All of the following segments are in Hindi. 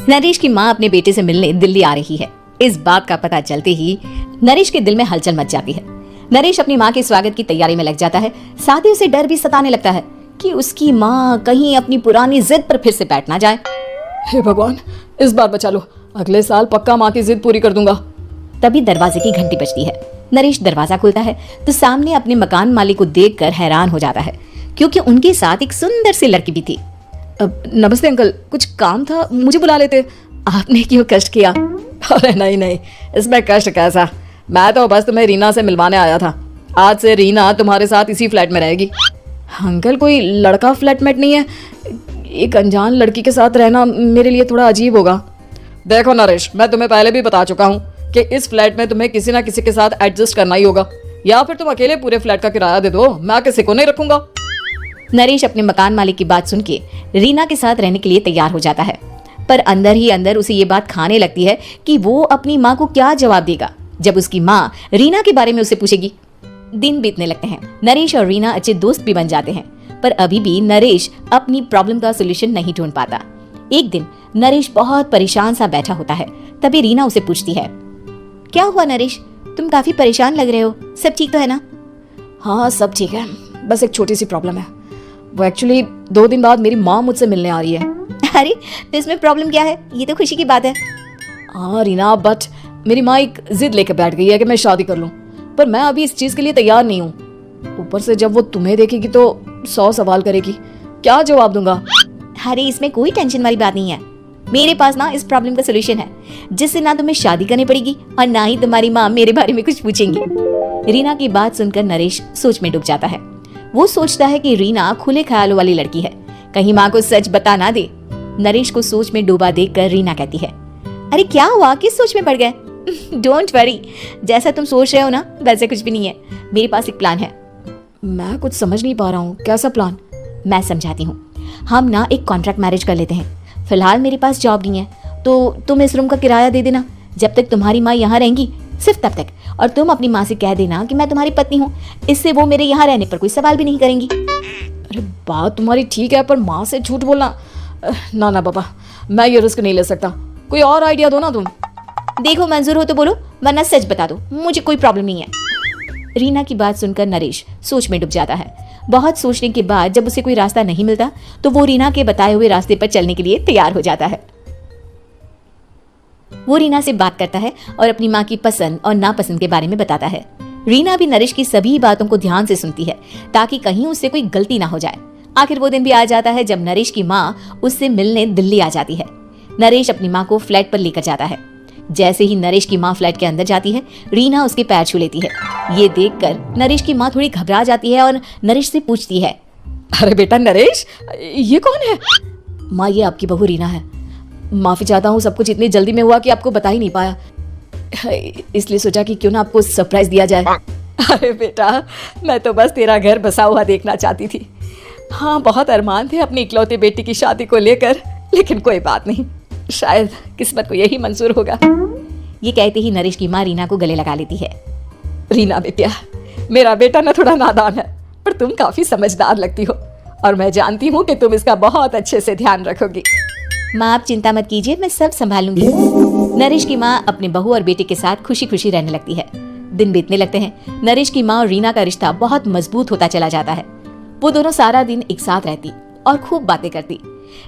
नरेश की माँ अपने बेटे से मिलने दिल्ली आ रही है। इस बात का पता चलते ही नरेश के दिल में हलचल मच जाती है। नरेश अपनी माँ के स्वागत की तैयारी में लग जाता है। साथ ही उसे डर भी सताने लगता है कि उसकी माँ कहीं अपनी पुरानी जिद पर फिर से बैठ ना जाए। हे भगवान, इस बार बचा लो, अगले साल पक्का माँ की जिद पूरी कर दूंगा। तभी दरवाजे की घंटी बजती है। नरेश दरवाजा खोलता है तो सामने अपने मकान मालिक को देखकर हैरान हो जाता है, क्योंकि उनके साथ एक सुंदर सी लड़की भी थी। नमस्ते अंकल, कुछ काम था, मुझे बुला लेते। आपने क्यों कष्ट किया? अरे नहीं, इसमें कष्ट कैसा, मैं तो बस तुम्हें रीना से मिलवाने आया था। आज से रीना तुम्हारे साथ इसी फ्लैट में रहेगी। अंकल, कोई लड़का फ्लैटमेट नहीं है? एक अनजान लड़की के साथ रहना मेरे लिए थोड़ा अजीब होगा। देखो नरेश, मैं तुम्हें पहले भी बता चुका हूँ कि इस फ्लैट में तुम्हें किसी ना किसी के साथ एडजस्ट करना ही होगा, या फिर तुम अकेले पूरे फ्लैट का किराया दे दो, मैं किसी को नहीं रखूंगा। नरेश अपने मकान मालिक की बात सुन के रीना के साथ रहने के लिए तैयार हो जाता है, पर अंदर ही अंदर उसे ये बात खाने लगती है कि वो अपनी माँ को क्या जवाब देगा जब उसकी माँ रीना के बारे में उससे पूछेगी। दिन बीतने लगते हैं। नरेश और रीना अच्छे दोस्त भी बन जाते हैं, पर अभी भी नरेश अपनी प्रॉब्लम का सोल्यूशन नहीं ढूंढ पाता। एक दिन नरेश बहुत परेशान सा बैठा होता है। तभी रीना उसे पूछती है, क्या हुआ नरेश, तुम काफी परेशान लग रहे हो, सब ठीक तो है ना? हाँ सब ठीक है, बस एक छोटी सी प्रॉब्लम है। वो एक्चुअली 2 दिन बाद मेरी माँ मुझसे मिलने आ रही है। अरे तो इसमें प्रॉब्लम क्या है, ये तो खुशी की बात है। हाँ रीना, बट मेरी माँ एक जिद लेकर बैठ गई है कि मैं शादी कर लूँ, पर मैं अभी इस चीज के लिए तैयार नहीं हूँ। ऊपर से जब वो तुम्हें देखेगी तो 100 सवाल करेगी, क्या जवाब दूंगा? अरे इसमें कोई टेंशन वाली बात नहीं है, मेरे पास ना इस प्रॉब्लम का सोल्यूशन है, जिससे ना तुम्हें शादी करनी पड़ेगी और ना ही तुम्हारी माँ मेरे बारे में कुछ पूछेंगी। रीना की बात सुनकर नरेश सोच में डूब जाता है। वो सोचता है कि रीना खुले ख्यालों वाली लड़की है, कहीं माँ को सच बता ना दे। नरेश को सोच में डूबा देखकर रीना कहती है, अरे क्या हुआ, किस सोच में पड़ गए? डोंट वरी, जैसा तुम सोच रहे हो ना वैसे कुछ भी नहीं है, मेरे पास एक प्लान है। मैं कुछ समझ नहीं पा रहा हूँ, कैसा प्लान? मैं समझाती हूँ। हम ना एक कॉन्ट्रैक्ट मैरिज कर लेते हैं। फिलहाल मेरे पास जॉब नहीं है, तो तुम इस रूम का किराया दे देना जब तक तुम्हारी माँ यहाँ रहेंगी, सिर्फ तब तक। और तुम अपनी माँ से कह देना कि मैं तुम्हारी पत्नी हूँ, इससे वो मेरे यहाँ रहने पर कोई सवाल भी नहीं करेंगी। अरे बात तुम्हारी ठीक है, पर माँ से झूठ बोलना, ना बाबा, मैं ये रिस्क नहीं ले सकता। कोई और आइडिया दो ना तुम। देखो मंजूर हो तो बोलो, वरना सच बता दो, मुझे कोई प्रॉब्लम नहीं है। रीना की बात सुनकर नरेश सोच में डूब जाता है। बहुत सोचने के बाद जब उसे कोई रास्ता नहीं मिलता तो वो रीना के बताए हुए रास्ते पर चलने के लिए तैयार हो जाता है। वो रीना से बात करता है और अपनी माँ की पसंद और नापसंद के बारे में बताता है। रीना भी नरेश की सभी बातों को ध्यान से सुनती है ताकि कहीं उससे कोई गलती ना हो जाए। आखिर वो दिन भी आ जाता है जब नरेश की माँ उससे मिलने दिल्ली आ जाती है। नरेश अपनी माँ को फ्लैट पर लेकर जाता है। जैसे ही नरेश की माँ फ्लैट के अंदर जाती है, रीना उसके पैर छू लेती है। ये देखकर नरेश की माँ थोड़ी घबरा जाती है और नरेश से पूछती है, अरे बेटा नरेश, ये कौन है? माँ, ये आपकी बहू रीना है। माफी चाहता हूँ, सब कुछ इतनी जल्दी में हुआ कि आपको बता ही नहीं पाया, इसलिए सोचा कि क्यों ना आपको सरप्राइज दिया जाए। अरे बेटा, मैं तो बस तेरा घर बसा हुआ देखना चाहती थी। हाँ, बहुत अरमान थे अपनी इकलौते बेटी की शादी को लेकर, लेकिन कोई बात नहीं, शायद किस्मत को यही मंजूर होगा। ये कहते ही नरेश की माँ रीना को गले लगा लेती है। रीना बेटिया, मेरा बेटा ना थोड़ा नादान है, पर तुम काफी समझदार लगती हो और मैं जानती हूँ कि तुम इसका बहुत अच्छे से ध्यान रखोगी। माँ आप चिंता मत कीजिए, मैं सब संभाल लूंगी। नरेश की माँ अपने बहू और बेटे के साथ खुशी खुशी रहने लगती है। दिन बीतने लगते हैं। नरेश की माँ और रीना का रिश्ता बहुत मजबूत होता चला जाता है। वो दोनों सारा दिन एक साथ रहती और खूब बातें करती।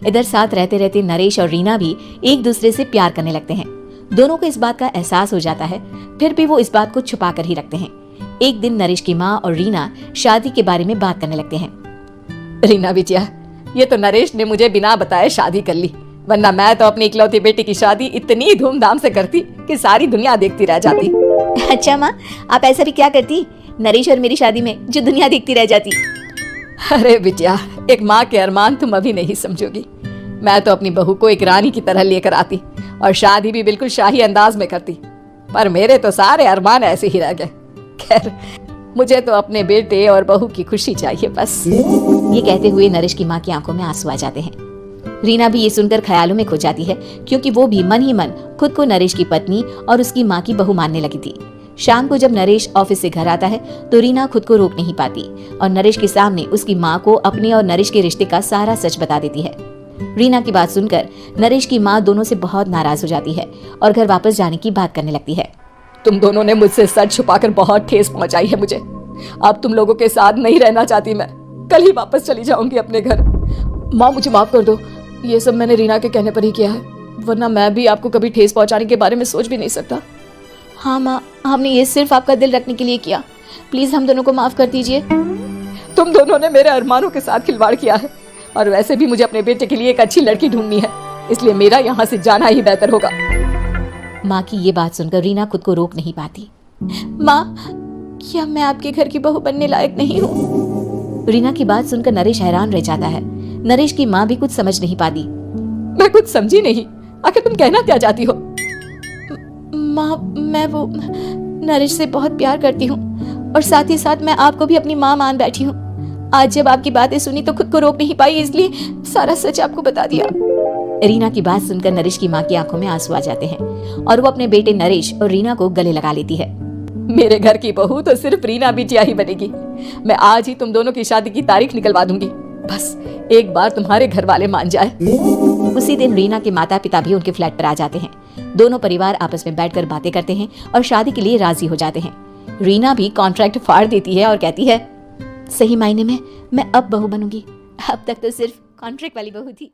इधर साथ रहते रहते नरेश और रीना भी एक दूसरे से प्यार करने लगते हैं। दोनों को इस बात का एहसास हो जाता है, फिर भी वो इस बात को छुपा कर ही रखते हैं। एक दिन नरेश की माँ और रीना शादी के बारे में बात करने लगते हैं। रीना बिटिया, ये तो नरेश ने मुझे बिना बताए शादी कर ली, वरना मैं तो अपनी इकलौती बेटी की शादी इतनी धूमधाम से करती कि सारी दुनिया देखती रह जाती। अच्छा माँ, आप ऐसा भी क्या करती नरेश और मेरी शादी में जो दुनिया देखती रह जाती? अरे बिटिया, एक माँ के अरमान तुम अभी नहीं समझोगी। मैं तो अपनी बहू को एक रानी की तरह लेकर आती और शादी भी बिल्कुल शाही अंदाज में करती, पर मेरे तो सारे अरमान ऐसे ही रह गए। खैर, मुझे तो अपने बेटे और बहू की खुशी चाहिए बस। ये कहते हुए नरेश की माँ की आंखों में आंसू आ जाते हैं। रीना भी ये सुनकर ख्यालों में खो जाती है, क्योंकि वो भी मन ही मन खुद को नरेश की पत्नी और उसकी माँ की बहू मानने लगी थी। शाम को जब नरेश ऑफिस से घर आता है तो रीना खुद को रोक नहीं पाती और नरेश के सामने उसकी माँ को अपने और नरेश के रिश्ते का सारा सच बता देती है। रीना की बात सुनकर नरेश की माँ दोनों से बहुत नाराज हो जाती है और घर वापस जाने की बात करने लगती है। तुम दोनों ने मुझसे सच छुपाकर बहुत ठेस पहुंचाई है मुझे। अब तुम लोगों के साथ नहीं रहना चाहती मैं, कल ही वापस चली जाऊंगी अपने घर। माँ मुझे माफ कर दो, ये सब मैंने रीना के कहने पर ही किया है, वरना मैं भी आपको कभी ठेस पहुंचाने के बारे में सोच भी नहीं सकता। हाँ माँ, हमने ये सिर्फ आपका दिल रखने के लिए किया, प्लीज हम दोनों को माफ कर दीजिए। तुम दोनों ने मेरे अरमानों के साथ खिलवाड़ किया है, और वैसे भी मुझे अपने बेटे के लिए एक अच्छी लड़की ढूंढनी है, इसलिए मेरा यहाँ से जाना ही बेहतर होगा। माँ की ये बात सुनकर रीना खुद को रोक नहीं पाती। माँ, क्या मैं आपके घर की बहू बनने लायक नहीं हूँ? रीना की बात सुनकर नरेश हैरान रह जाता है। नरेश की माँ भी कुछ समझ नहीं पाती। मैं कुछ समझी नहीं, आखिर तुम कहना क्या चाहती हो? माँ, मैं वो नरेश से बहुत प्यार करती हूँ और साथ ही साथ मैं आपको भी अपनी माँ मान बैठी हूँ। आज जब आपकी बातें सुनी तो खुद को रोक नहीं पाई, इसलिए सारा सच आपको बता दिया। रीना की बात सुनकर नरेश की माँ की आंखों में आंसू आ जाते हैं और वो अपने बेटे नरेश और रीना को गले लगा लेती है। मेरे घर की बहू तो सिर्फ रीना बिटिया ही बनेगी। मैं आज ही तुम दोनों की शादी की तारीख निकलवा दूंगी, बस एक बार तुम्हारे घर वाले मान जाए। उसी दिन रीना के माता पिता भी उनके फ्लैट पर आ जाते हैं। दोनों परिवार आपस में बैठकर बातें करते हैं और शादी के लिए राजी हो जाते हैं। रीना भी कॉन्ट्रैक्ट फाड़ देती है और कहती है, सही मायने में मैं अब बहू बनूंगी, अब तक तो सिर्फ कॉन्ट्रैक्ट वाली बहू थी।